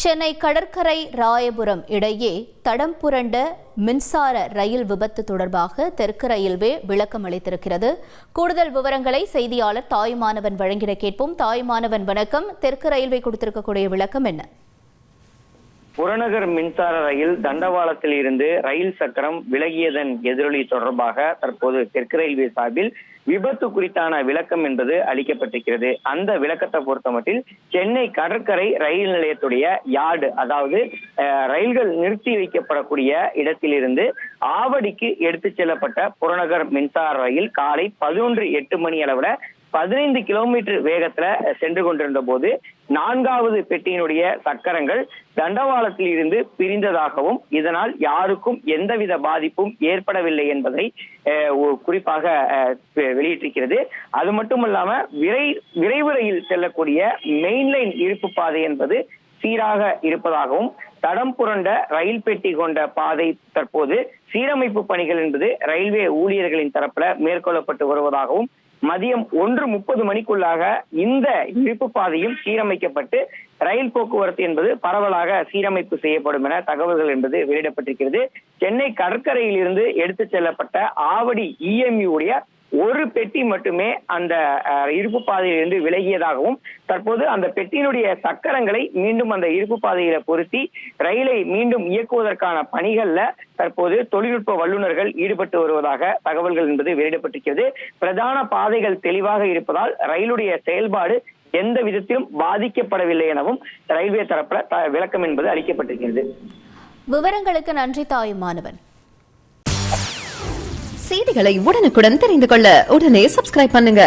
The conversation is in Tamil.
சென்னை கடற்கரை ராயபுரம் இடையே தடம் புரண்ட மின்சார ரயில் விபத்து தொடர்பாக தெற்கு ரயில்வே விளக்கம் அளித்திருக்கிறது. கூடுதல் விவரங்களை செய்தியாளர் தாயுமானவன் வழங்கிட கேட்போம். தாயுமானவன் வணக்கம். தெற்கு ரயில்வே கொடுத்திருக்கக்கூடிய விளக்கம் என்ன? புறநகர் மின்சார ரயில் தண்டவாளத்தில் இருந்து ரயில் சக்கரம் விலகியதன் எதிரொலி தொடர்பாக தற்போது தெற்கு ரயில்வே சார்பில் விபத்து குறித்தான விளக்கம் என்பது அளிக்கப்பட்டிருக்கிறது. அந்த விளக்கத்தை பொறுத்தமட்டில் சென்னை கடற்கரை ரயில் நிலையத்துடைய யார்டு, அதாவது ரயில்கள் நிறுத்தி வைக்கப்படக்கூடிய இடத்திலிருந்து ஆவடிக்கு எடுத்துச் செல்லப்பட்ட புறநகர் மின்சார ரயில் காலை 11:08 மணி அளவுல 15 கிலோமீட்டர் வேகத்துல சென்று கொண்டிருந்த போது 4வது பெட்டியினுடைய சக்கரங்கள் தண்டவாளத்தில் இருந்து பிரிந்ததாகவும் இதனால் யாருக்கும் எந்தவித பாதிப்பும் ஏற்படவில்லை என்பதை குறிப்பாக வெளியிட்டிருக்கிறது. அது மட்டுமல்லாம விரைவு ரயில் செல்லக்கூடிய மெயின்லைன் இருப்பு பாதை என்பது சீராக இருப்பதாகவும் தடம் புரண்ட ரயில் பெட்டி கொண்ட பாதை தற்போது சீரமைப்பு பணிகள் என்பது ரயில்வே ஊழியர்களின் தரப்புல மேற்கொள்ளப்பட்டு வருவதாகவும் மதியம் 1:30 மணிக்குள்ளாக இந்த இருப்பு பாதையும் சீரமைக்கப்பட்டு ரயில் போக்குவரத்து என்பது பரவலாக சீரமைப்பு செய்யப்படும் என தகவல்கள் என்பது வெளியிடப்பட்டிருக்கிறது. சென்னை கடற்கரையில் இருந்து எடுத்துச் செல்லப்பட்ட ஆவடி EMU உடைய ஒரு பெட்டி மட்டுமே அந்த இருப்பு பாதையிலிருந்து விலகியதாகவும் தற்போது அந்த பெட்டியினுடைய சக்கரங்களை மீண்டும் அந்த இருப்பு பாதையில பொருத்தி ரயிலை மீண்டும் இயக்குவதற்கான பணிகள்ல தற்போது தொழில்நுட்ப வல்லுநர்கள் ஈடுபட்டு வருவதாக தகவல்கள் என்பது வெளியிடப்பட்டிருக்கிறது. பிரதான பாதைகள் தெளிவாக இருப்பதால் ரயிலுடைய செயல்பாடு எந்த விதத்திலும் பாதிக்கப்படவில்லை எனவும் ரயில்வே தரப்புல விளக்கம் என்பது அளிக்கப்பட்டிருக்கிறது. விவரங்களுக்கு நன்றி தாயுமானவன். செய்திகளை உடனுக்குடன் தெரிந்து கொள்ள உடனே சப்ஸ்கிரைப் பண்ணுங்க.